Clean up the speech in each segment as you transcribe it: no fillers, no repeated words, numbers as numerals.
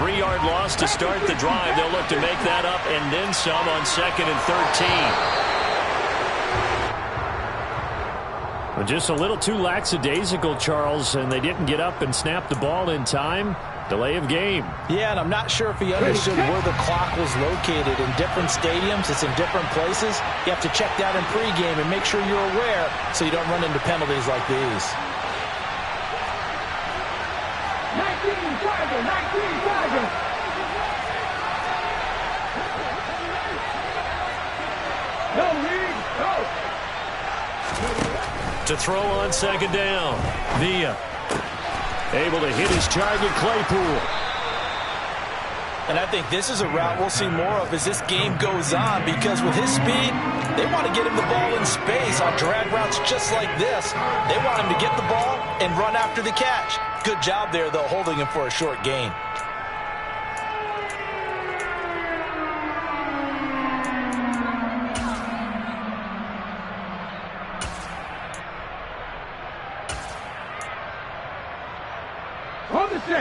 3-yard loss to start the drive. They'll look to make that up and then some on 2nd and 13. Well, just a little too lackadaisical, Charles, and they didn't get up and snap the ball in time. Delay of game. Yeah, and I'm not sure if he understood where the clock was located. In different stadiums, it's in different places. You have to check that in pregame and make sure you're aware so you don't run into penalties like these. 19 Tigers. No lead, go. To throw on 2nd down. Villa able to hit his target, Claypool. And I think this is a route we'll see more of as this game goes on, because with his speed, they want to get him the ball in space on drag routes just like this. They want him to get the ball and run after the catch. Good job there, though, holding him for a short gain.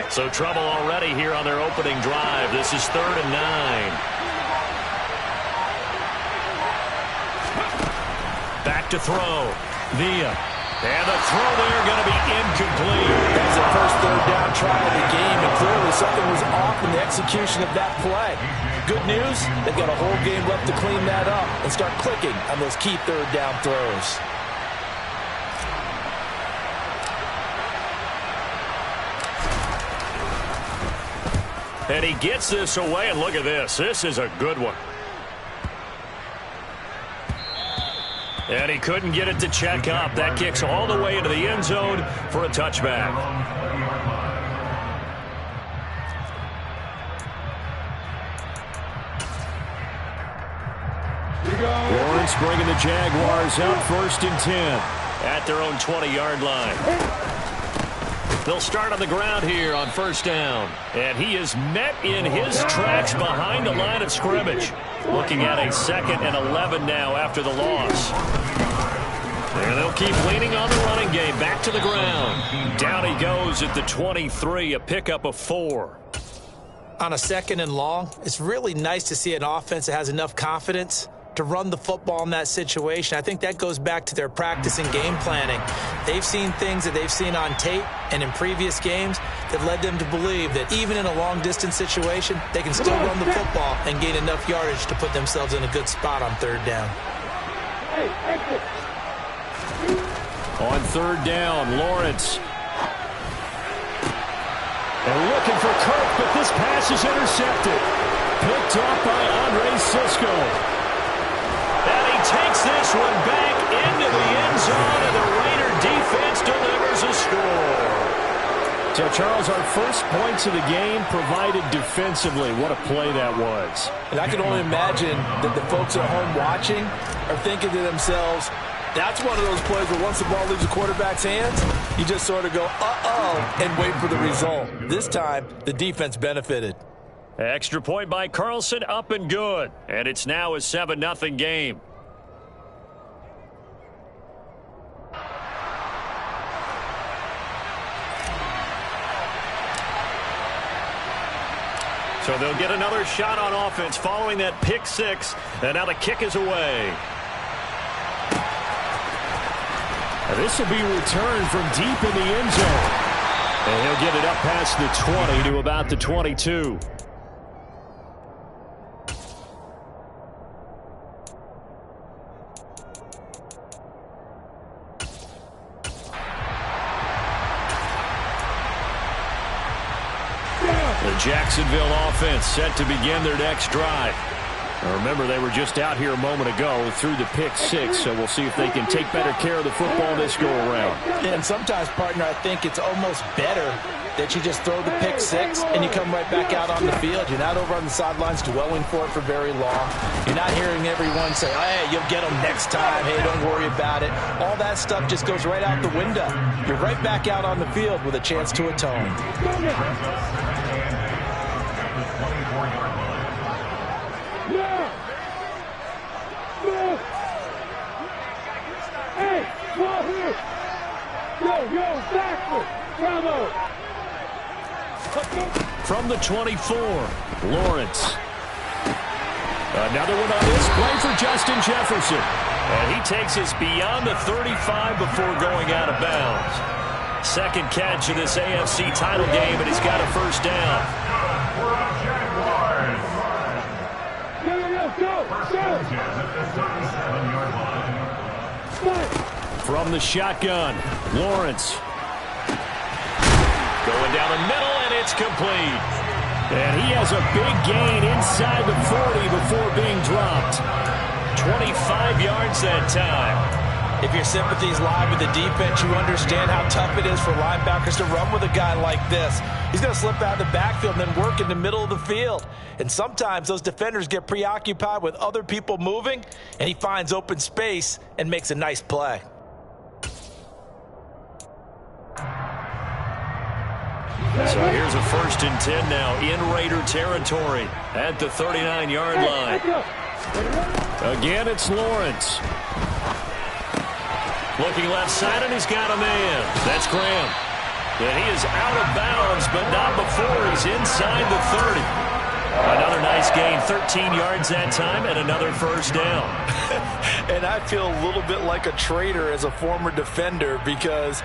So trouble already here on their opening drive. This is 3rd and 9. Back to throw. Villa. And the throw there going to be incomplete. That's the first 3rd down try of the game, and clearly something was off in the execution of that play. Good news, they've got a whole game left to clean that up and start clicking on those key 3rd down throws. And he gets this away, and look at this. This is a good one. And he couldn't get it to check up. That kicks all the way into the end zone for a touchback. Lawrence bringing the Jaguars up 1st and 10 at their own 20-yard line. They'll start on the ground here on 1st down. And he is met in his tracks behind the line of scrimmage. Looking at a 2nd and 11 now after the loss. And they'll keep leaning on the running game. Back to the ground. Down he goes at the 23, a pickup of 4. On a 2nd and long, it's really nice to see an offense that has enough confidence to run the football in that situation. I think that goes back to their practice and game planning. They've seen things that they've seen on tape and in previous games that led them to believe that even in a long-distance situation, they can still run the football and gain enough yardage to put themselves in a good spot on 3rd down. On 3rd down, Lawrence. And looking for Kirk, but this pass is intercepted. Picked off by Andre Sisco. And he takes this one back into the end zone, and the Raider defense delivers a score. So, Charles, our first points of the game provided defensively. What a play that was. And I can only imagine that the folks at home watching are thinking to themselves, that's one of those plays where once the ball leaves the quarterback's hands, you just sort of go, uh-oh, and wait for the result. This time, the defense benefited. Extra point by Carlson, up and good. And it's now a 7-0 game. So they'll get another shot on offense following that pick 6. And now the kick is away. And this will be returned from deep in the end zone. And he'll get it up past the 20 to about the 22. The Jacksonville offense set to begin their next drive. Now remember, they were just out here a moment ago through the pick 6, so we'll see if they can take better care of the football this go-around. Yeah, and sometimes, partner, I think it's almost better that you just throw the pick 6 and you come right back out on the field. You're not over on the sidelines dwelling for it for very long. You're not hearing everyone say, hey, you'll get them next time. Hey, don't worry about it. All that stuff just goes right out the window. You're right back out on the field with a chance to atone. Hey, ball here. Yo, backward. Bravo. From the 24, Lawrence. Another one on this play for Justin Jefferson. And he takes us beyond the 35 before going out of bounds. Second catch of this AFC title game, and he's got a first down. From the shotgun, Lawrence. Going down the middle, and it's complete. And he has a big gain inside the 40 before being dropped. 25 yards that time. If your sympathies lie with the defense, you understand how tough it is for linebackers to run with a guy like this. He's going to slip out of the backfield and then work in the middle of the field. And sometimes those defenders get preoccupied with other people moving, and he finds open space and makes a nice play. So here's a 1st and 10 now in Raider territory at the 39-yard line. Again, it's Lawrence. Looking left side, and he's got a man. That's Graham. And he is out of bounds, but not before he's inside the 30. Another nice gain, 13 yards that time, and another first down. And I feel a little bit like a traitor as a former defender because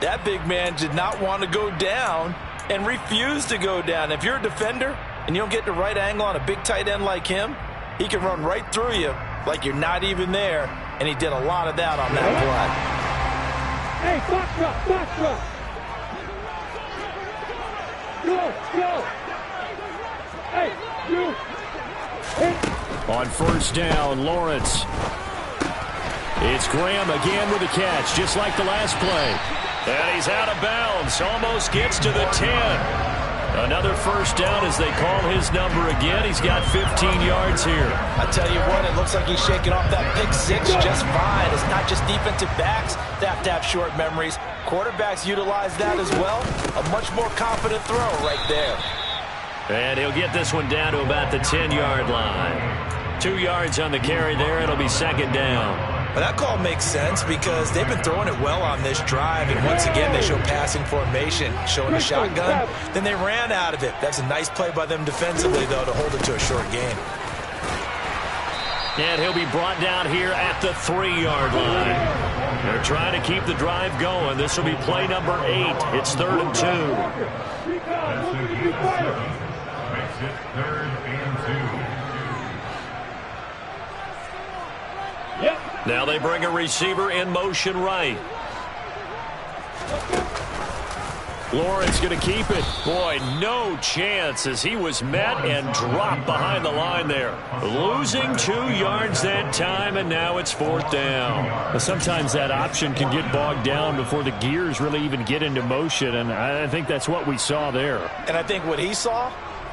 that big man did not want to go down and refused to go down. If you're a defender and you don't get the right angle on a big tight end like him, he can run right through you like you're not even there, and he did a lot of that on that play. Hey, box up, box up. Go. Hey, you. Hey. On first down, Lawrence. It's Graham again with a catch, just like the last play. And he's out of bounds, almost gets to the 10. Another first down as they call his number again. He's got 15 yards here. I tell you what, it looks like he's shaking off that pick six just fine. It's not just defensive backs that have to have short memories. Quarterbacks utilize that as well. A much more confident throw right there. And he'll get this one down to about the 10-yard line. 2 yards on the carry there. It'll be second down. But that call makes sense because they've been throwing it well on this drive, and once again they show passing formation, showing a shotgun. Then they ran out of it. That's a nice play by them defensively, though, to hold it to a short gain. And he'll be brought down here at the 3-yard line. They're trying to keep the drive going. This will be play number 8. It's 3rd and 2. Makes it 3rd and 2. Now they bring a receiver in motion right. Lawrence going to keep it. Boy, no chance as he was met and dropped behind the line there. Losing 2 yards that time, and now it's 4th down. Well, sometimes that option can get bogged down before the gears really even get into motion, and I think that's what we saw there. And I think what he saw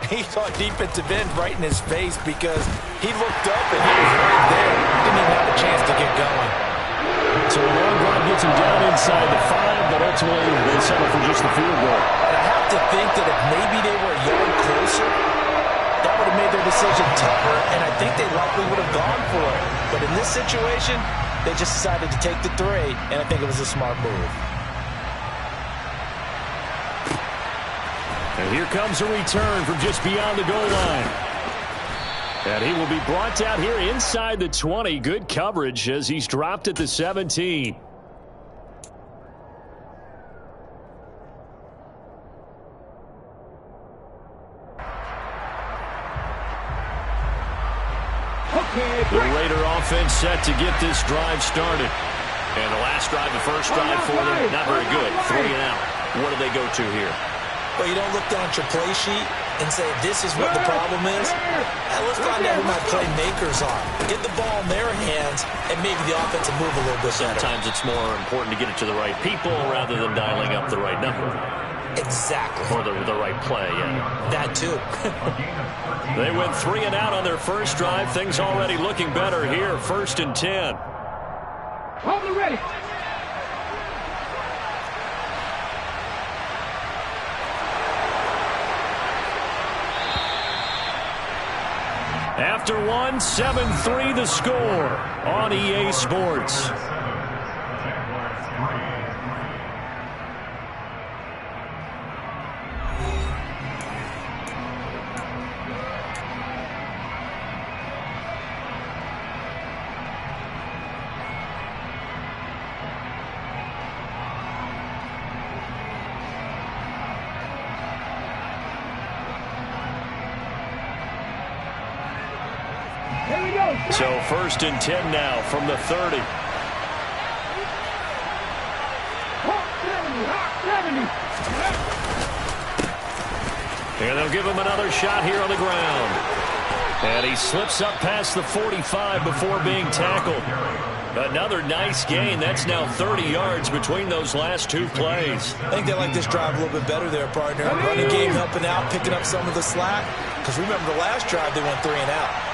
defensive end right in his face because he looked up and he was right there. Didn't even have a chance to get going. So a long drive gets him down inside the 5, but ultimately they settle for just the field goal. And I have to think that if maybe they were a yard closer, that would have made their decision tougher, and I think they likely would have gone for it. But in this situation, they just decided to take the 3, and I think it was a smart move. And here comes a return from just beyond the goal line. And he will be brought down here inside the 20. Good coverage as he's dropped at the 17. The Raider offense set to get this drive started. And the last drive, the first drive for them, not very good. 3 and out. What do they go to here? Well, you don't look down at your play sheet and say, this is what the problem is. Now, let's find out who my playmakers are. Get the ball in their hands, and maybe the offense will move a little bit better. Sometimes it's more important to get it to the right people rather than dialing up the right number. Exactly. Or the right play, yeah. That, too. They went 3 and out on their first drive. Things already looking better here. 1st and 10. Hold it ready. After one, 7-3 the score on EA Sports. So 1st and 10 now from the 30. And they'll give him another shot here on the ground. And he slips up past the 45 before being tackled. Another nice gain. That's now 30 yards between those last two plays. I think they like this drive a little bit better there, partner. Running game helping out, picking up some of the slack. Because remember, the last drive they went 3 and out.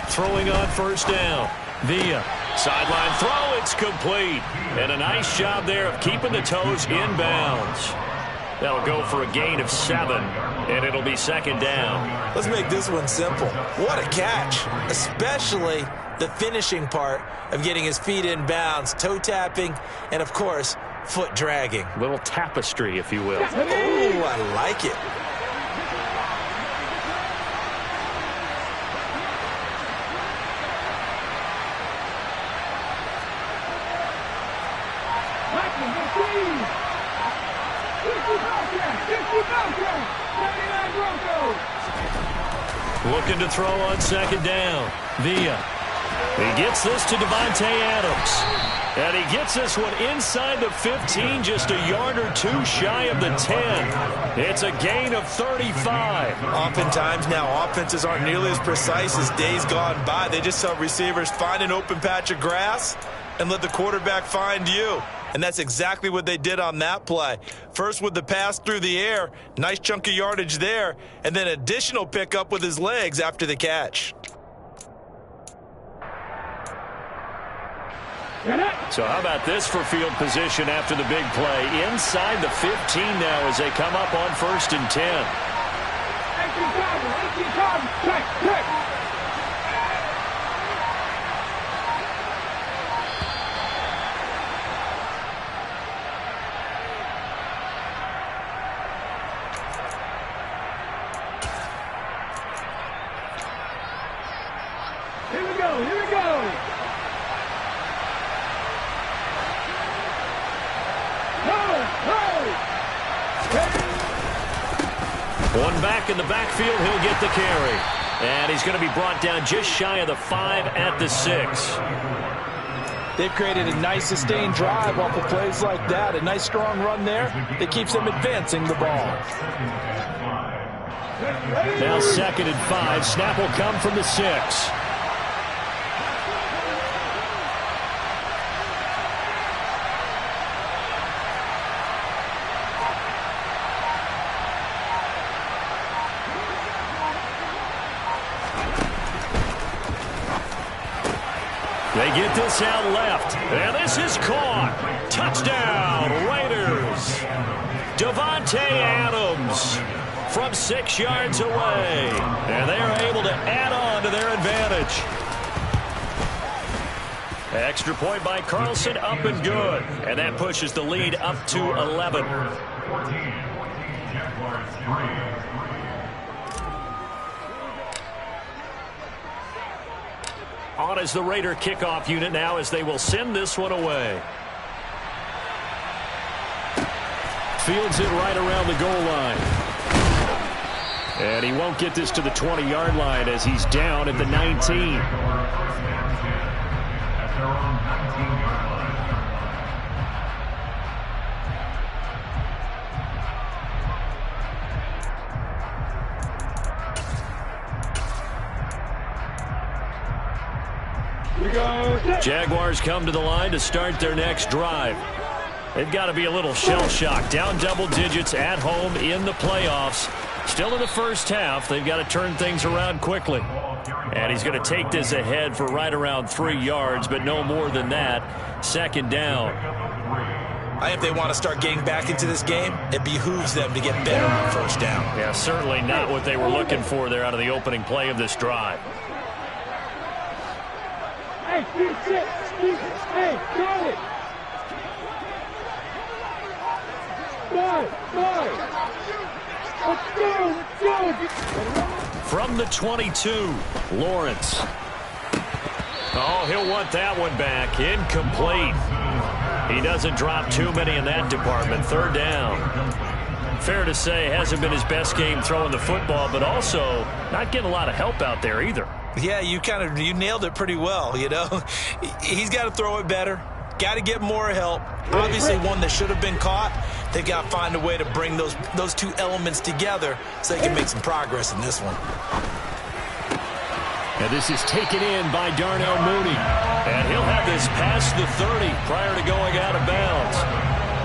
Throwing on 1st down. Villa. Sideline throw. It's complete. And a nice job there of keeping the toes in bounds. That'll go for a gain of 7. And it'll be 2nd down. Let's make this one simple. What a catch. Especially the finishing part of getting his feet in bounds. Toe tapping. And, of course, foot dragging. Little tapestry, if you will. Ooh, I like it. Looking to throw on 2nd down. Villa. He gets this to Davante Adams. And he gets this one inside the 15, just a yard or 2 shy of the 10. It's a gain of 35. Oftentimes now, offenses aren't nearly as precise as days gone by. They just help receivers find an open patch of grass and let the quarterback find you. And that's exactly what they did on that play. First with the pass through the air, nice chunk of yardage there, and then additional pickup with his legs after the catch. So how about this for field position after the big play? Inside the 15 now as they come up on 1st and 10. Here we go. One back in the backfield, he'll get the carry. And he's going to be brought down just shy of the 5 at the 6. They've created a nice sustained drive off of plays like that. A nice strong run there that keeps them advancing the ball. Now 2nd and 5. Snap will come from the 6. They get this out left, and this is caught. Touchdown, Raiders. Davante Adams from 6 yards away, and they are able to add on to their advantage. Extra point by Carlson, up and good, and that pushes the lead up to 11. 14, Jaguars 3. On as the Raider kickoff unit now as they will send this one away. Fields it right around the goal line. And he won't get this to the 20-yard line as he's down at the 19. Jaguars come to the line to start their next drive. They've got to be a little shell-shocked. Down double digits at home in the playoffs. Still in the first half. They've got to turn things around quickly. And he's going to take this ahead for right around 3 yards, but no more than that. 2nd down. If they want to start getting back into this game, it behooves them to get better on 1st down. Yeah, certainly not what they were looking for there out of the opening play of this drive. Hey, hey, got it. Let's go. From the 22, Lawrence. Oh, he'll want that one back. Incomplete. He doesn't drop too many in that department. Third down. Fair to say, hasn't been his best game throwing the football, but also not getting a lot of help out there either. Yeah, you nailed it pretty well, you know. He's got to throw it better. Got to get more help. Obviously, one that should have been caught. They got to find a way to bring those two elements together so they can make some progress in this one. And this is taken in by Darnell Mooney. And he'll have this past the 30 prior to going out of bounds.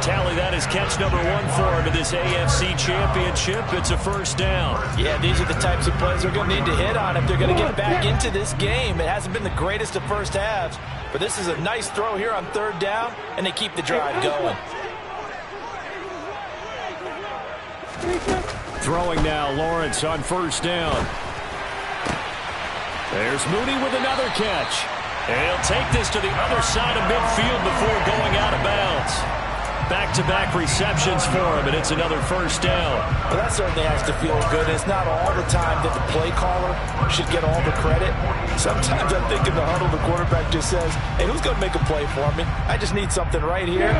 Tally, that is catch number 1 for him in this AFC Championship. It's a first down. Yeah, these are the types of plays they're going to need to hit on if they're going to get back into this game. It hasn't been the greatest of first halves, but this is a nice throw here on third down, and they keep the drive going. Throwing now, Lawrence on first down. There's Mooney with another catch. And he'll take this to the other side of midfield before going out of bounds. Back-to-back receptions for him, and it's another first down. Well, that certainly has to feel good. It's not all the time that the play caller should get all the credit. Sometimes I think in the huddle, the quarterback just says, hey, who's going to make a play for me? I just need something right here.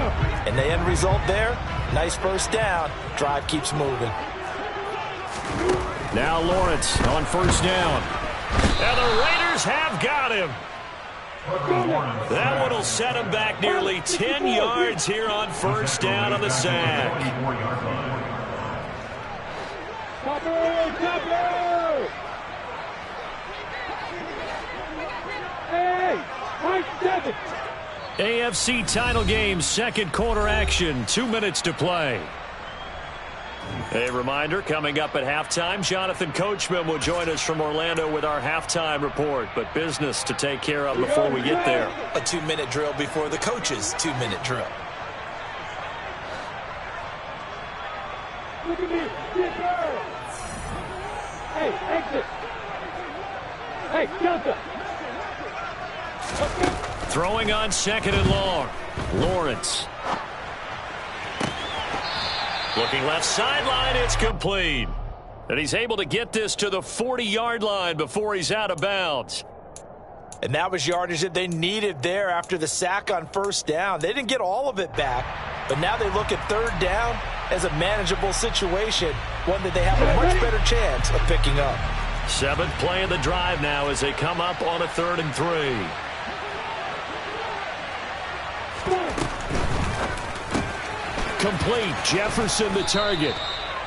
And the end result there, nice first down. Drive keeps moving. Now Lawrence on first down. And the Raiders have got him. That one will set him back nearly 10 yards here on first down on the sack. Hey, Mike 7. AFC title game, second quarter action, 2 minutes to play. A reminder, coming up at halftime, Jonathan Coachman will join us from Orlando with our halftime report, but business to take care of before we get there. A 2-minute drill before the coach's 2-minute drill. Look at me. Skipper. Hey, exit. Hey, Delta. Throwing on second and long. Lawrence. Looking left sideline, it's complete. And he's able to get this to the 40-yard line before he's out of bounds. And that was yardage that they needed there after the sack on first down. They didn't get all of it back, but now they look at third down as a manageable situation, one that they have a much better chance of picking up. 7th play of the drive now as they come up on a 3rd and 3. Complete. Jefferson the target.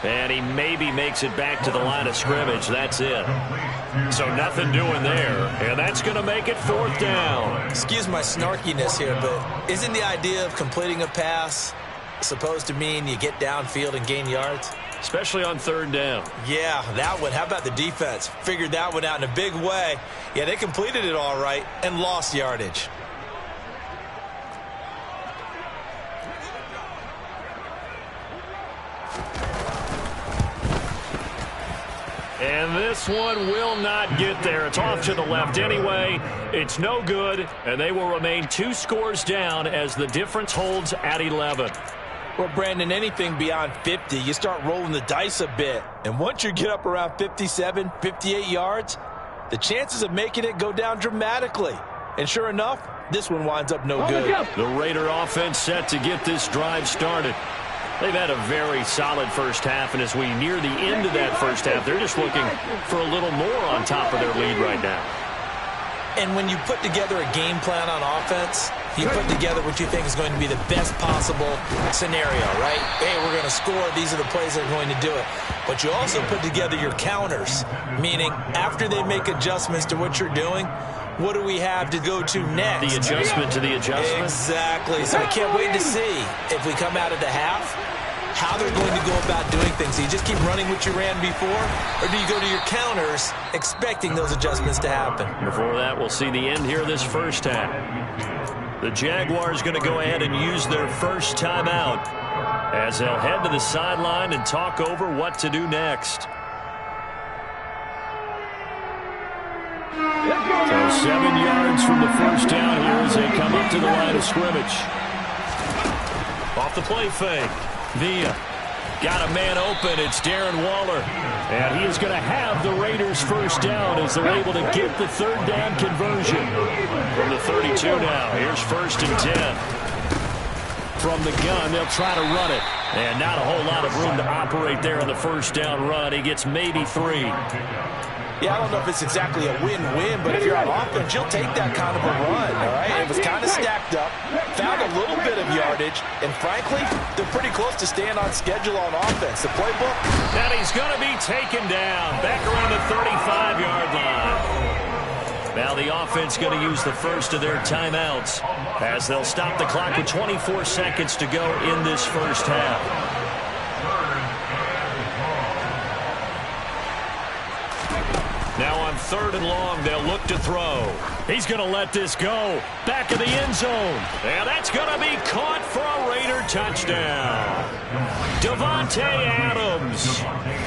And he maybe makes it back to the line of scrimmage. That's it. So nothing doing there. And that's going to make it 4th down. Excuse my snarkiness here, but isn't the idea of completing a pass supposed to mean you get downfield and gain yards? Especially on 3rd down. Yeah, that one. How about the defense? Figured that one out in a big way. Yeah, they completed it all right and lost yardage. And this one will not get there. It's off to the left anyway. It's no good, and they will remain 2 scores down as the difference holds at 11. Well, Brandon, anything beyond 50, you start rolling the dice a bit. And once you get up around 57, 58 yards, the chances of making it go down dramatically. And sure enough, this one winds up no good. The Raider offense set to get this drive started. They've had a very solid first half, and as we near the end of that first half, they're just looking for a little more on top of their lead right now. And when you put together a game plan on offense, you put together what you think is going to be the best possible scenario, right? Hey, we're going to score. These are the plays that are going to do it. But you also put together your counters, meaning after they make adjustments to what you're doing, what do we have to go to next? The adjustment to the adjustment? Exactly. So I can't wait to see if we come out of the half, how they're going to go about doing things. Do you just keep running what you ran before, or do you go to your counters expecting those adjustments to happen? Before that, we'll see the end here of this first half. The Jaguars going to go ahead and use their first timeout as they'll head to the sideline and talk over what to do next. So 7 yards from the first down here as they come up to the line of scrimmage. Off the play fake. Villa. Got a man open. It's Darren Waller. And he is going to have the Raiders first down as they're able to get the third down conversion. From the 32 now, here's 1st and 10. From the gun, they'll try to run it. And not a whole lot of room to operate there on the first down run. He gets maybe 3. Yeah, I don't know if it's exactly a win-win, but if you're on offense, you'll take that kind of a run, all right? It was kind of stacked up, found a little bit of yardage, and frankly, they're pretty close to staying on schedule on offense. The playbook. And he's going to be taken down back around the 35-yard line. Now the offense going to use the first of their timeouts as they'll stop the clock with 24 seconds to go in this first half. Now on 3rd and long, they'll look to throw. He's going to let this go. Back of the end zone. And that's going to be caught for a Raider touchdown. Davante Adams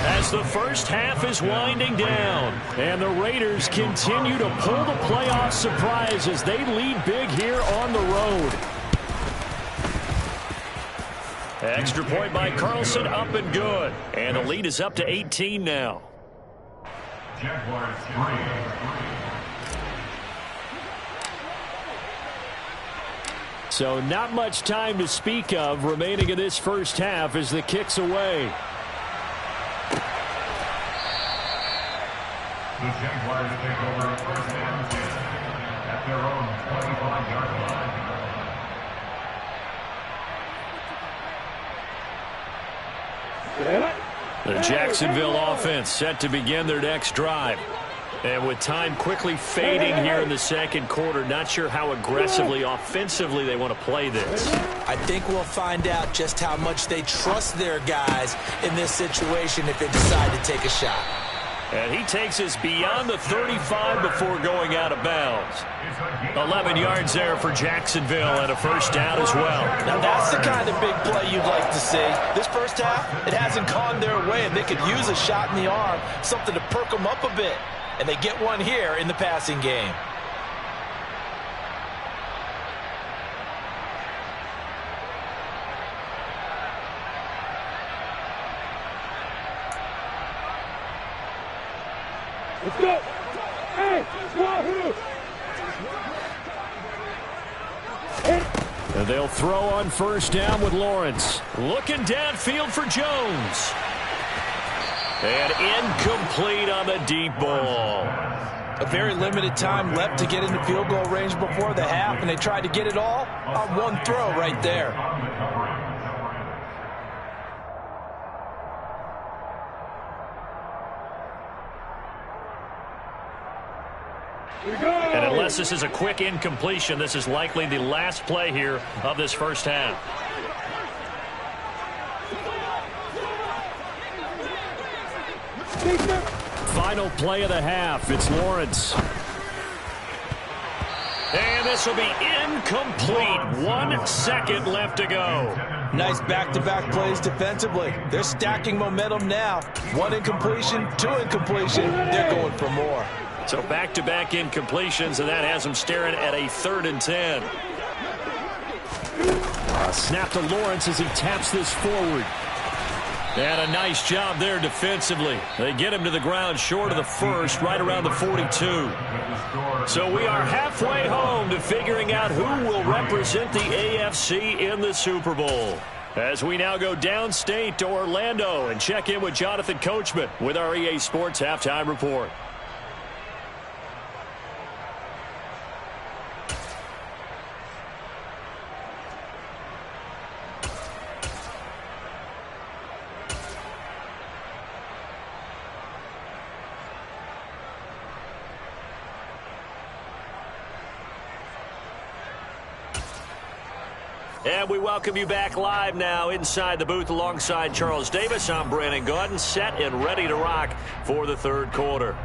as the first half is winding down. And the Raiders continue to pull the playoff surprise as they lead big here on the road. Extra point by Carlson, up and good. And the lead is up to 18 now. Jaguars 3. So not much time to speak of remaining in this first half as the kick's away. The Jaguars take over 1st and 10 at their own 25-yard line. The Jacksonville offense set to begin their next drive. And with time quickly fading here in the second quarter, not sure how aggressively, offensively they want to play this. I think we'll find out just how much they trust their guys in this situation if they decide to take a shot. And he takes us beyond the 35 before going out of bounds. 11 yards there for Jacksonville and a first down as well. Now that's the kind of big play you'd like to see. This first half, it hasn't gone their way, and they could use a shot in the arm, something to perk them up a bit. And they get one here in the passing game. Let's go. Hey, Wahoo! And they'll throw on first down with Lawrence. Looking downfield for Jones. And incomplete on the deep ball. A very limited time left to get into field goal range before the half, and they tried to get it all on one throw right there. And unless this is a quick incompletion, this is likely the last play here of this first half. Final play of the half. It's Lawrence. And this will be incomplete. 1 second left to go. Nice back-to-back plays defensively. They're stacking momentum now. 1 incompletion, 2 incompletion. They're going for more. So back-to-back incompletions, and that has them staring at a 3rd and 10. Snap to Lawrence as he taps this forward. And a nice job there defensively. They get him to the ground short of the first, right around the 42. So we are halfway home to figuring out who will represent the AFC in the Super Bowl. As we now go downstate to Orlando and check in with Jonathan Coachman with our EA Sports Halftime Report. And we welcome you back live now inside the booth alongside Charles Davis. I'm Brandon Gaudin, set and ready to rock for the third quarter.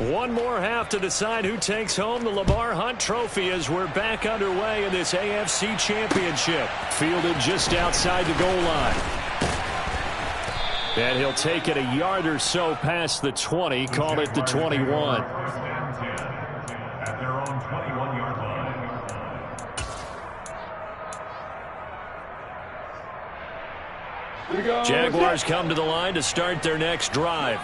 One more half to decide who takes home the Lamar Hunt Trophy as we're back underway in this AFC Championship. Fielded just outside the goal line. And he'll take it a yard or so past the 20, call it the 21. First and 10 at their own 21-yard line. Jaguars come to the line to start their next drive.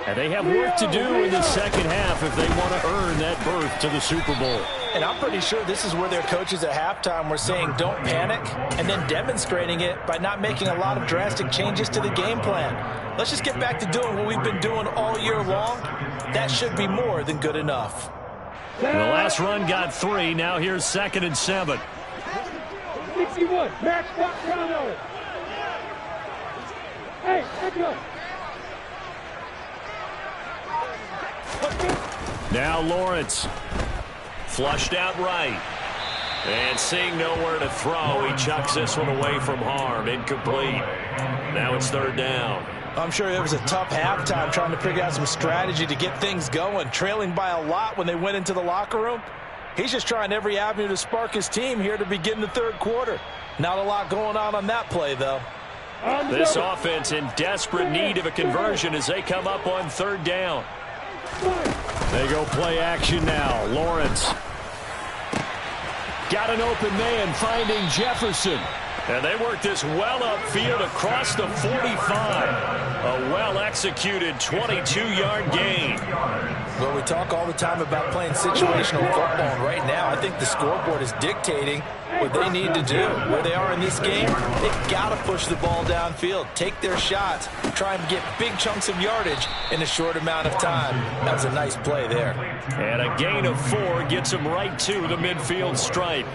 And they have work to do in the second half if they want to earn that berth to the Super Bowl. And I'm pretty sure this is where their coaches at halftime were saying don't panic, and then demonstrating it by not making a lot of drastic changes to the game plan. Let's just get back to doing what we've been doing all year long. That should be more than good enough. The last run got 3. Now here's 2nd and 7. 61. Match that down. Hey, let's go. Now Lawrence. Flushed out right. And seeing nowhere to throw, he chucks this one away from harm. Incomplete. Now it's 3rd down. I'm sure it was a tough halftime trying to figure out some strategy to get things going. Trailing by a lot when they went into the locker room. He's just trying every avenue to spark his team here to begin the 3rd quarter. Not a lot going on that play, though. This offense in desperate need of a conversion as they come up on 3rd down. They go play action now. Lawrence. Got an open man finding Jefferson. And they work this well upfield across the 45. A well-executed 22-yard gain. Well, we talk all the time about playing situational football, and right now I think the scoreboard is dictating what they need to do. Where they are in this game, they've got to push the ball downfield, take their shots, try and get big chunks of yardage in a short amount of time. That was a nice play there. And a gain of 4 gets them right to the midfield stripe.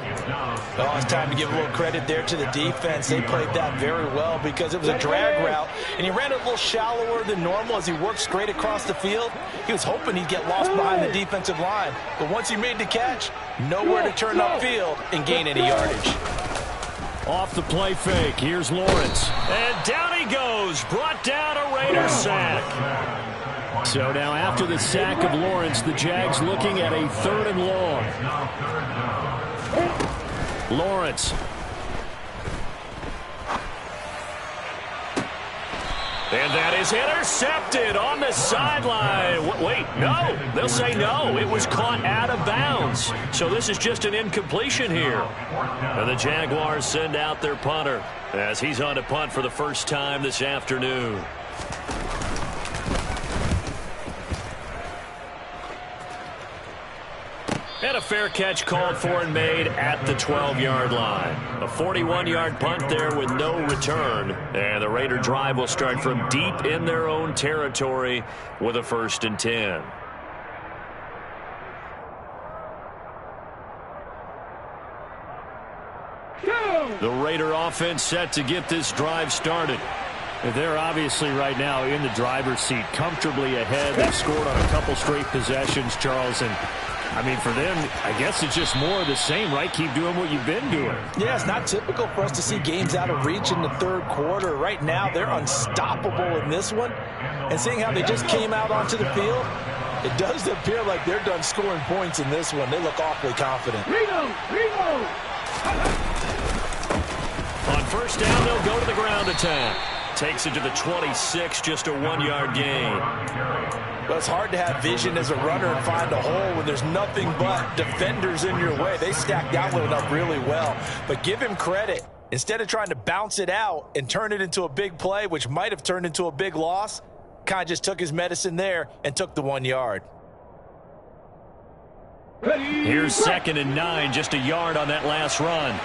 Oh, it's time to give a little credit there to the defense. They played that very well because it was a drag route, and he ran it a little shallower than normal as he worked straight across the field. He was hoping he'd get lost behind the defensive line, but once he made the catch, nowhere to turn upfield and gain any yardage. Off the play fake. Here's Lawrence. And down he goes. Brought down a Raider sack. So now after the sack of Lawrence, the Jags looking at a 3rd and long. Lawrence. And that is intercepted on the sideline. Wait, no. They'll say no. It was caught out of bounds. So this is just an incompletion here. And the Jaguars send out their punter as he's on to punt for the first time this afternoon. And a fair catch called for and made at the 12-yard line. A 41-yard punt there with no return. And the Raider drive will start from deep in their own territory with a 1st and 10. The Raider offense set to get this drive started. They're obviously right now in the driver's seat, comfortably ahead. They've scored on a couple straight possessions, Charles, and I mean, for them, I guess it's just more of the same, right? Keep doing what you've been doing. Yeah, it's not typical for us to see games out of reach in the 3rd quarter. Right now, they're unstoppable in this one. And seeing how they just came out onto the field, it does appear like they're done scoring points in this one. They look awfully confident. On 1st down, they'll go to the ground attack. Takes it to the 26, just a 1-yard gain. Well, it's hard to have vision as a runner and find a hole when there's nothing but defenders in your way. They stacked that one up really well. But give him credit. Instead of trying to bounce it out and turn it into a big play, which might have turned into a big loss, kind of just took his medicine there and took the 1 yard. Here's 2nd and 9, just a yard on that last run.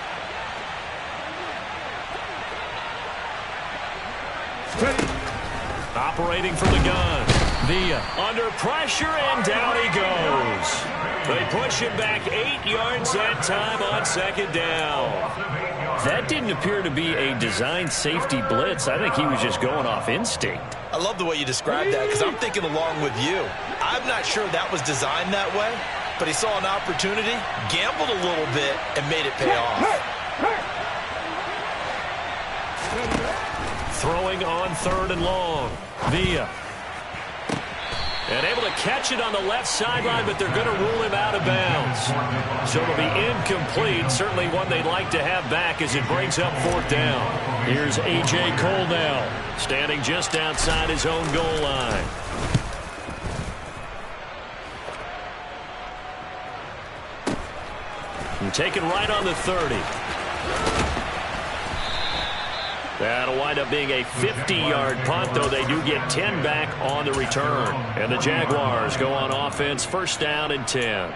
Operating from the gun. Villa under pressure, and down he goes. They push him back 8 yards that time on 2nd down. That didn't appear to be a design safety blitz. I think he was just going off instinct. I love the way you described that because I'm thinking along with you. I'm not sure that was designed that way, but he saw an opportunity, gambled a little bit, and made it pay off. Throwing on 3rd and long. Villa. And able to catch it on the left sideline, but they're going to rule him out of bounds. So it'll be incomplete. Certainly one they'd like to have back as it brings up 4th down. Here's A.J. Cole now, standing just outside his own goal line. And taken right on the 30. That'll wind up being a 50-yard punt, though they do get 10 back on the return. And the Jaguars go on offense, 1st down and 10.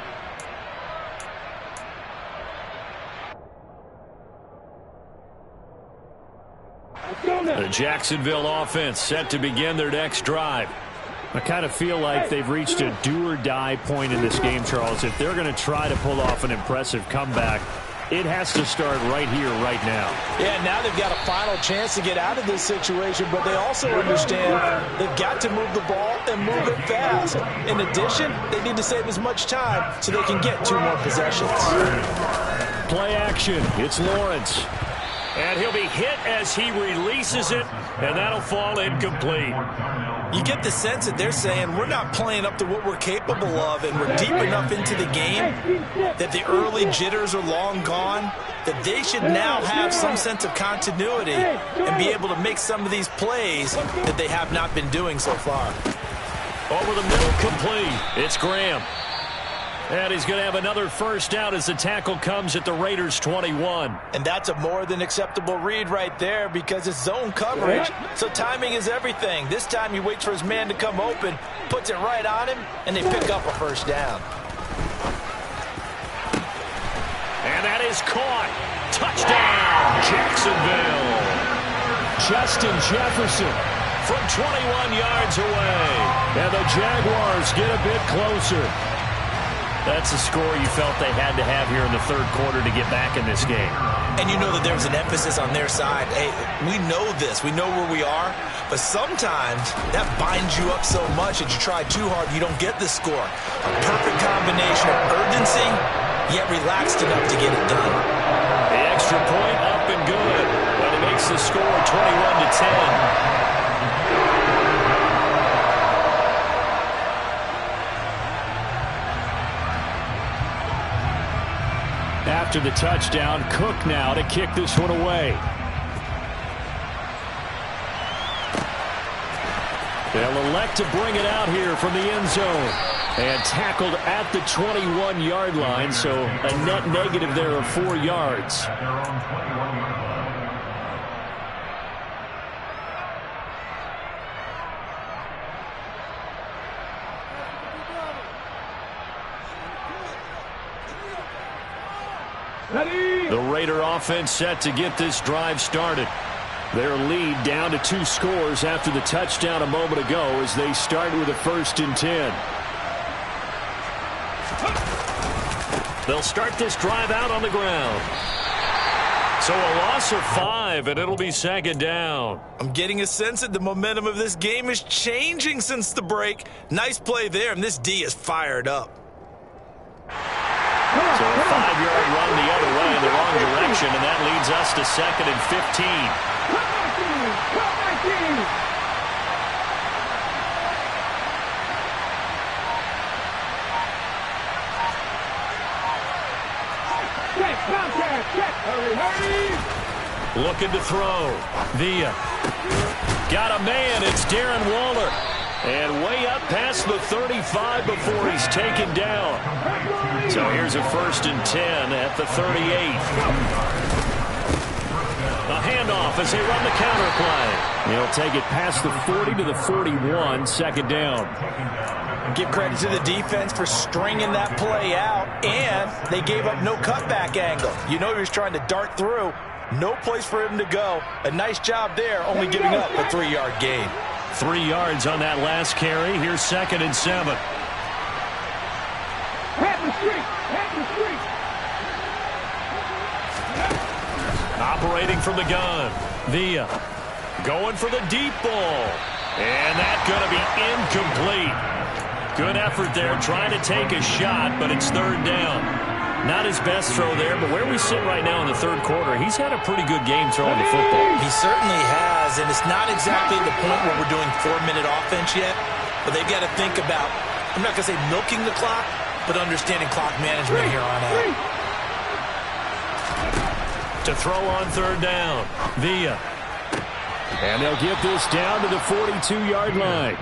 The Jacksonville offense set to begin their next drive. I kind of feel like they've reached a do-or-die point in this game, Charles. If they're going to try to pull off an impressive comeback, it has to start right here, right now. Yeah, now they've got a final chance to get out of this situation, but they also understand they've got to move the ball and move it fast. In addition, they need to save as much time so they can get 2 more possessions. Play action. It's Lawrence. And he'll be hit as he releases it, and that'll fall incomplete. You get the sense that they're saying we're not playing up to what we're capable of, and we're deep enough into the game that the early jitters are long gone, that they should now have some sense of continuity and be able to make some of these plays that they have not been doing so far. Over the middle, complete. It's Graham. And he's going to have another 1st down as the tackle comes at the Raiders' 21. And that's a more than acceptable read right there because it's zone coverage, so timing is everything. This time he waits for his man to come open, puts it right on him, and they pick up a 1st down. And that is caught. Touchdown, Jacksonville. Justin Jefferson from 21 yards away. And the Jaguars get a bit closer. That's a score you felt they had to have here in the 3rd quarter to get back in this game. And you know that there was an emphasis on their side. Hey, we know this. We know where we are. But sometimes that binds you up so much that you try too hard, you don't get the score. A perfect combination of urgency, yet relaxed enough to get it done. The extra point up and good. And it makes the score 21-10. After the touchdown, Cook now to kick this one away. They'll elect to bring it out here from the end zone. And tackled at the 21-yard line, so a net negative there of 4 yards. At their own 21-yard line. The Raider offense set to get this drive started. Their lead down to 2 scores after the touchdown a moment ago as they start with a 1st and 10. They'll start this drive out on the ground. So a loss of 5, and it'll be 2nd down. I'm getting a sense that the momentum of this game is changing since the break. Nice play there, and this D is fired up. So a 5-yard run the other way in the wrong direction, and that leads us to 2nd and 15. Looking to throw. Villa. Got a man. It's Darren Waller. And way up past the 35 before he's taken down. So here's a 1st and 10 at the 38. A handoff as they run the counter play. They'll take it past the 40 to the 41, 2nd down. Give credit to the defense for stringing that play out, and they gave up no cutback angle. You know he was trying to dart through. No place for him to go. A nice job there, only giving up a 3-yard gain. 3 yards on that last carry. Here's 2nd and 7. Operating from the gun. Villa going for the deep ball. And that's going to be incomplete. Good effort there trying to take a shot, but it's 3rd down. Not his best throw there, but where we sit right now in the 3rd quarter, he's had a pretty good game throwing the football. He certainly has, and it's not exactly the point where we're doing 4-minute offense yet, But they've got to think about, I'm not going to say milking the clock, but understanding clock management here on out. To throw on third down, Villa. And they'll get this down to the 42-yard line.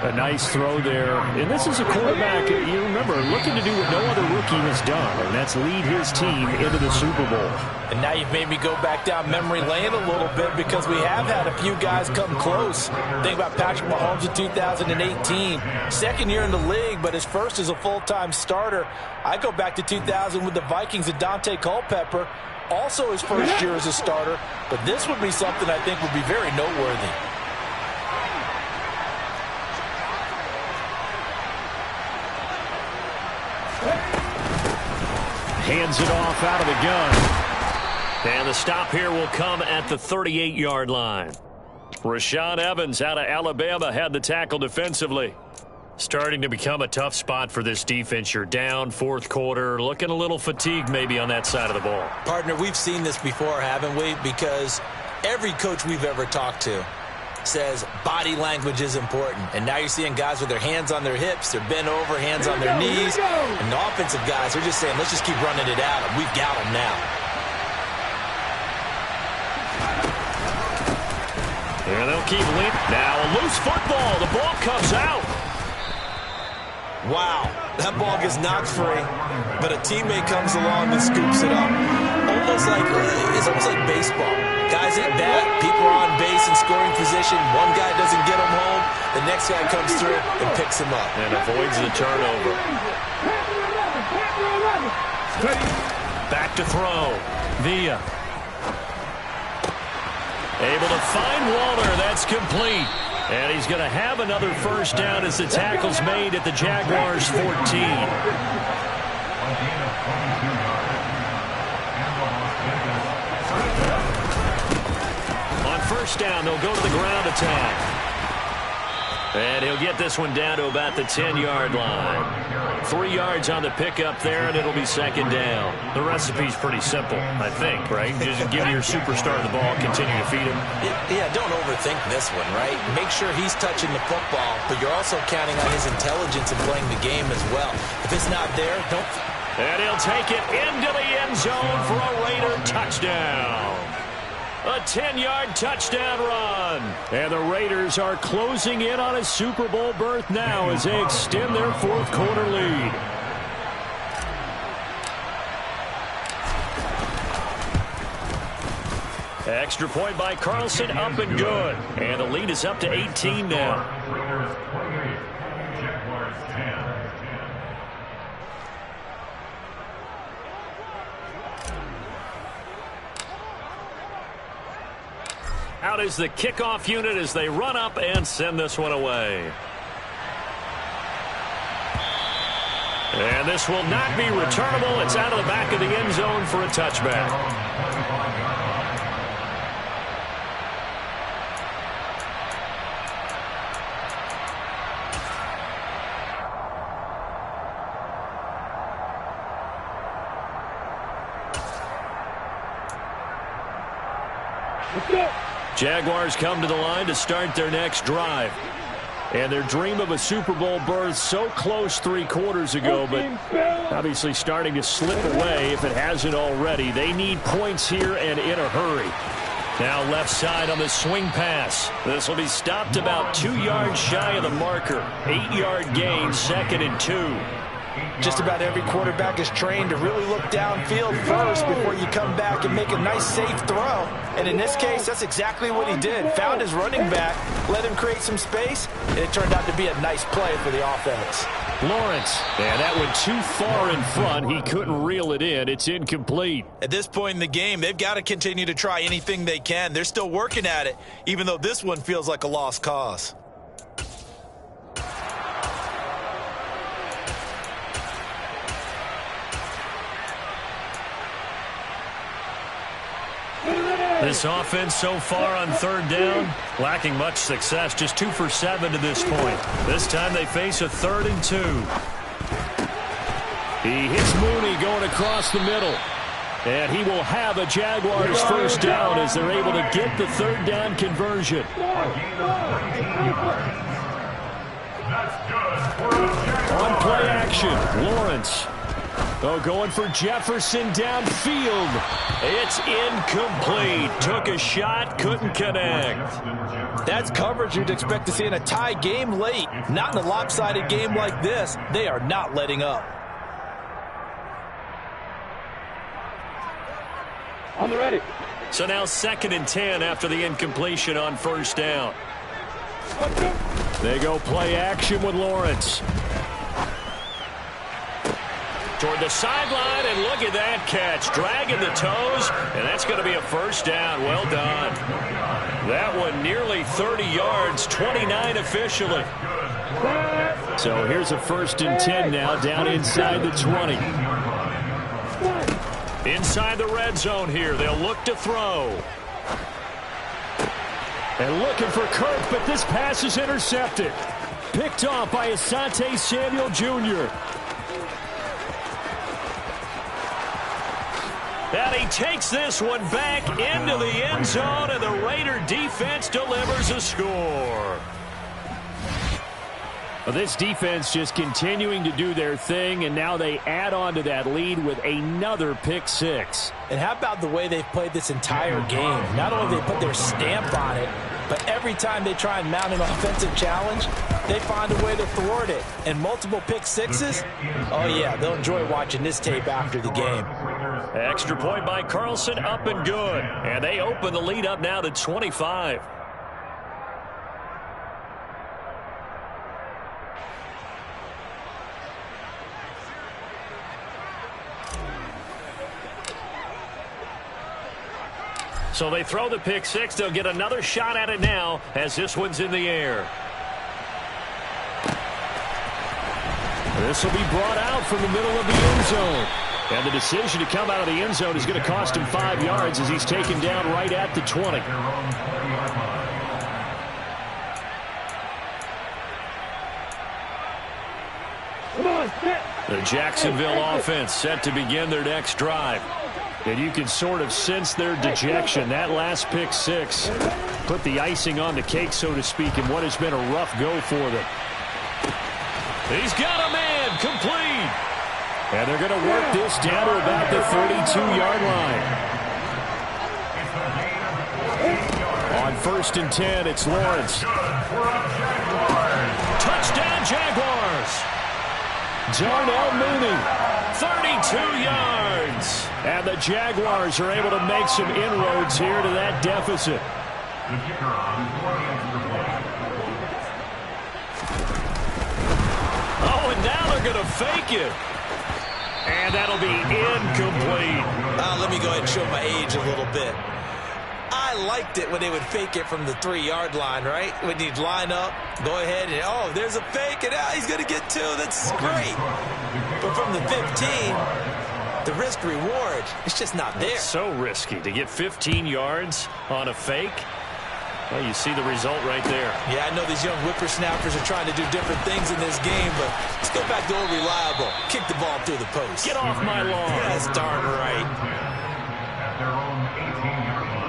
A nice throw there. And this is a quarterback, you remember, looking to do what no other rookie has done, and that's lead his team into the Super Bowl. And now you've made me go back down memory lane a little bit because we have had a few guys come close. Think about Patrick Mahomes in 2018. Second year in the league, but his first as a full-time starter. I go back to 2000 with the Vikings and Dante Culpepper. Also his first year as a starter. But this would be something I think would be very noteworthy. Hands it off out of the gun. And the stop here will come at the 38-yard line. Rashaan Evans out of Alabama had the tackle defensively. Starting to become a tough spot for this defense. You're down fourth quarter, looking a little fatigued maybe on that side of the ball. Partner, we've seen this before, haven't we? Because every coach we've ever talked to says body language is important. And now you're seeing guys with their hands on their hips, they're bent over, hands on their knees. And the offensive guys are just saying, let's just keep running it out, and we've got them now. And they'll keep leading. Now a loose football. The ball comes out. Wow, that ball gets knocked free, but a teammate comes along and scoops it up. It's almost like baseball. Guys at bat, people are on base in scoring position. One guy doesn't get him home. The next guy comes through and picks him up. And avoids the turnover. Back to throw. Villa. Able to find Waller. That's complete. And he's going to have another first down as the tackle's made at the Jaguars' 14. On first down, they'll go to the ground attack. And he'll get this one down to about the 10-yard line. 3 yards on the pickup there, and it'll be second down. The recipe's pretty simple, I think, right? Just give your superstar the ball, continue to feed him. Yeah, don't overthink this one, right? Make sure he's touching the football, but you're also counting on his intelligence in playing the game as well. If it's not there, don't... And he'll take it into the end zone for a Raider touchdown. A 10-yard touchdown run. And the Raiders are closing in on a Super Bowl berth now as they extend their fourth quarter lead. Extra point by Carlson, up and good. And the lead is up to 18 now. Raiders 28, Jaguars 10. Out is the kickoff unit as they run up and send this one away. And this will not be returnable. It's out of the back of the end zone for a touchback. Let's go. Jaguars come to the line to start their next drive. And their dream of a Super Bowl berth so close 3 quarters ago, but obviously starting to slip away if it hasn't already. They need points here and in a hurry. Now left side on the swing pass. This will be stopped about 2 yards shy of the marker. 8-yard gain, 2nd and 2. Just about every quarterback is trained to really look downfield first before you come back and make a nice, safe throw. And in this case, that's exactly what he did. Found his running back, let him create some space, and it turned out to be a nice play for the offense. Lawrence, and that went too far in front. He couldn't reel it in. It's incomplete. At this point in the game, they've got to continue to try anything they can. They're still working at it, even though this one feels like a lost cause. This offense so far on 3rd down, lacking much success. Just 2 for 7 to this point. This time they face a 3rd and 2. He hits Mooney going across the middle. And he will have a Jaguars first down as they're able to get the 3rd down conversion. On play action, Lawrence. Oh, going for Jefferson downfield. It's incomplete. Took a shot, couldn't connect. That's coverage you'd expect to see in a tie game late. Not in a lopsided game like this. They are not letting up. On the ready. So now 2nd and 10 after the incompletion on first down. They go play action with Lawrence. Toward the sideline, and look at that catch. Dragging the toes, and that's going to be a first down. Well done. That one nearly 30 yards, 29 officially. So here's a 1st and 10 now, down inside the 20. Inside the red zone here, they'll look to throw. And looking for Kirk, but this pass is intercepted. Picked off by Asante Samuel Jr. And he takes this one back into the end zone, and the Raider defense delivers a score. Well, this defense just continuing to do their thing, and now they add on to that lead with another pick six. And how about the way they've played this entire game? Not only have they put their stamp on it, but every time they try and mount an offensive challenge, they find a way to thwart it. And multiple pick sixes? Oh, yeah, they'll enjoy watching this tape after the game. Extra point by Carlson, up and good. And they open the lead up now to 25. So they throw the pick six. They'll get another shot at it now as this one's in the air. This will be brought out from the middle of the end zone. And the decision to come out of the end zone is going to cost him 5 yards as he's taken down right at the 20. Come on, set. The Jacksonville offense set to begin their next drive. And you can sort of sense their dejection. That last pick six put the icing on the cake, so to speak, in what has been a rough go for them. He's got a man, complete. And they're going to work this down to about the 32-yard line. On 1st and 10, it's Lawrence. Touchdown, Jaguars. Darnell Mooney, 32 yards. And the Jaguars are able to make some inroads here to that deficit. Oh, and now they're going to fake it. And that'll be incomplete. Let me go ahead and show my age a little bit. I liked it when they would fake it from the 3-yard line, right? When you'd line up, go ahead and, oh, there's a fake, and he's going to get 2. That's great. But from the 15, the risk reward, it's just not there. It's so risky to get 15 yards on a fake. Well, you see the result right there. Yeah, I know these young whippersnappers are trying to do different things in this game, but let's go back to old reliable. Kick the ball through the post. Get off my lawn. That's darn right. At their own 18-yard line.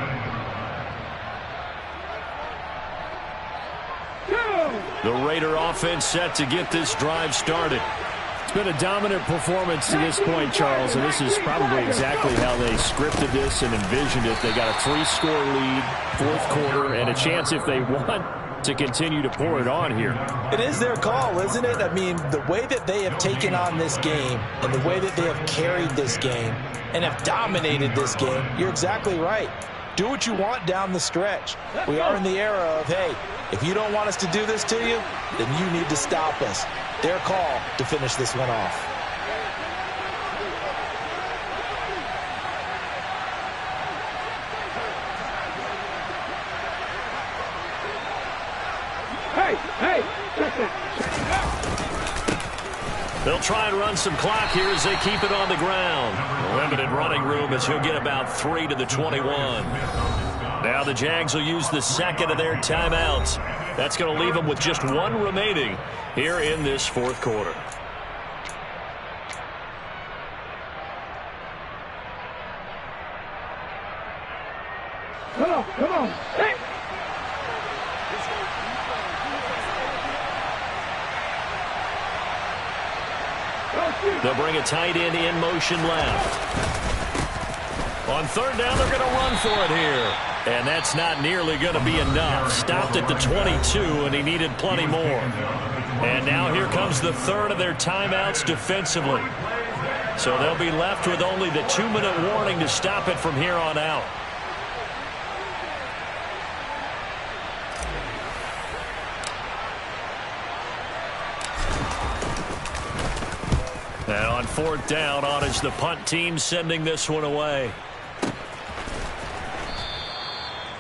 The Raider offense set to get this drive started. It's been a dominant performance to this point, Charles, and this is probably exactly how they scripted this and envisioned it. They got a 3-score lead, 4th quarter, and a chance if they want to continue to pour it on here. It is their call, isn't it? I mean, the way that they have taken on this game and the way that they have carried this game and have dominated this game, you're exactly right. Do what you want down the stretch. We are in the era of, hey, if you don't want us to do this to you, then you need to stop us. Their call to finish this one off. Hey, check that. They'll try and run some clock here as they keep it on the ground. Limited running room as he'll get about 3 to the 21. Now the Jags will use the second of their timeouts. That's going to leave them with just 1 remaining here in this 4th quarter. Come on. Hey. They'll bring a tight end in motion left. On third down, they're going to run for it here. And that's not nearly going to be enough. Stopped at the 22, and he needed plenty more. And now here comes the third of their timeouts defensively. So they'll be left with only the 2-minute warning to stop it from here on out. And on fourth down, on is the punt team sending this one away.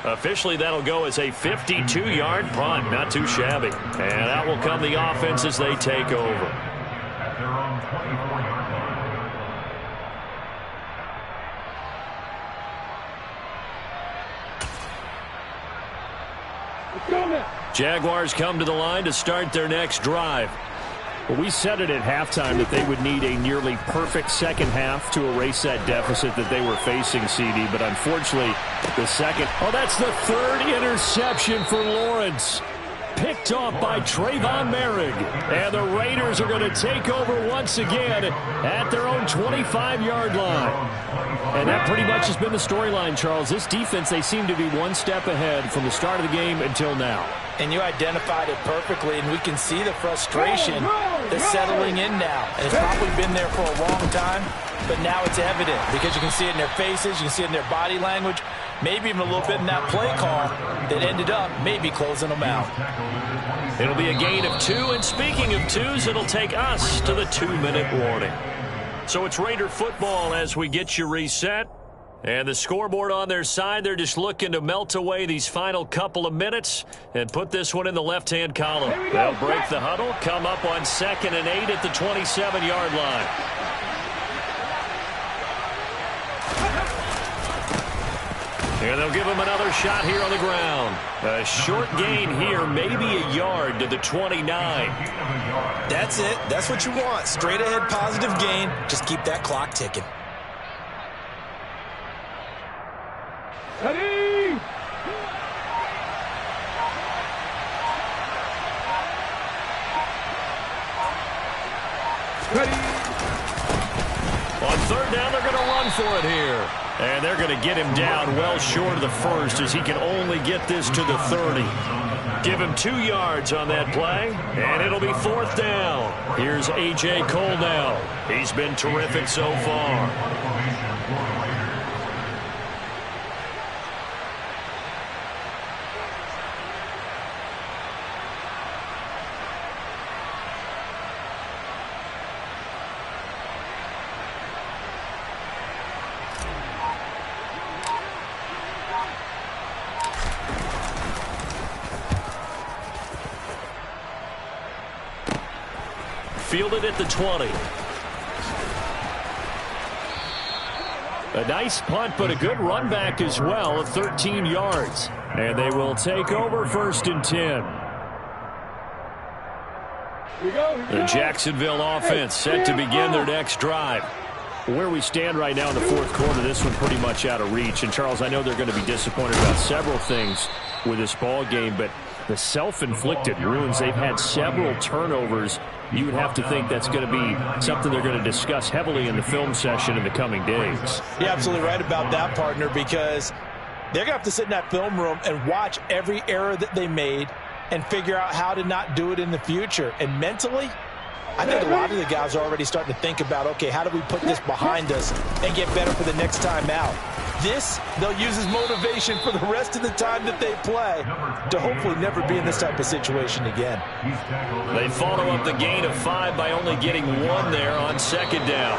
Officially, that'll go as a 52-yard punt. Not too shabby. And out will come the offense as they take over. At their own 24-yard line. Jaguars come to the line to start their next drive. Well, we said it at halftime that they would need a nearly perfect second half to erase that deficit that they were facing, CD. But unfortunately, the second... Oh, that's the third interception for Lawrence. Picked off by Trayvon Merrick. And the Raiders are going to take over once again at their own 25-yard line. And that pretty much has been the storyline, Charles. This defense, they seem to be one step ahead from the start of the game until now. And you identified it perfectly, and we can see the frustration that's settling in now. And it's probably been there for a long time, but now it's evident because you can see it in their faces, you can see it in their body language, maybe even a little bit in that play call that ended up maybe closing them out. It'll be a gain of 2, and speaking of 2s, it'll take us to the 2-minute warning. So it's Raider football as we get you reset. And the scoreboard on their side, they're just looking to melt away these final couple of minutes and put this one in the left-hand column. They'll break the huddle, come up on 2nd and 8 at the 27-yard line. And they'll give him another shot here on the ground. A short gain here, maybe a yard to the 29. That's it. That's what you want. Straight ahead positive gain. Just keep that clock ticking. Ready! Ready! On third down, they're going to run for it here. And they're going to get him down well short of the first as he can only get this to the 30. Give him 2 yards on that play, and it'll be 4th down. Here's A.J. Cole now. He's been terrific so far. Fielded at the 20. A nice punt, but a good run back as well of 13 yards. And they will take over 1st and 10. The Jacksonville offense set to begin their next drive. Where we stand right now in the 4th quarter, this one pretty much out of reach. And, Charles, I know they're going to be disappointed about several things with this ball game, but the self-inflicted wounds, they've had several turnovers. You would have to think that's going to be something they're going to discuss heavily in the film session in the coming days. You're absolutely right about that, partner, because they're going to have to sit in that film room and watch every error that they made and figure out how to not do it in the future. And mentally, I think a lot of the guys are already starting to think about, okay, how do we put this behind us and get better for the next time out? This, they'll use as motivation for the rest of the time that they play to hopefully never be in this type of situation again. They follow up the gain of 5 by only getting 1 there on 2nd down.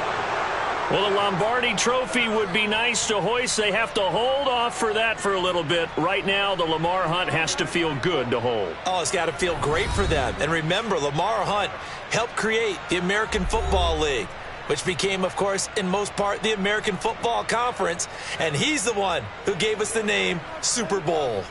Well, the Lombardi Trophy would be nice to hoist. They have to hold off for that for a little bit. Right now, the Lamar Hunt has to feel good to hold. Oh, it's got to feel great for them. And remember, Lamar Hunt helped create the American Football League, which became, of course, in most part, the American Football Conference. And he's the one who gave us the name Super Bowl.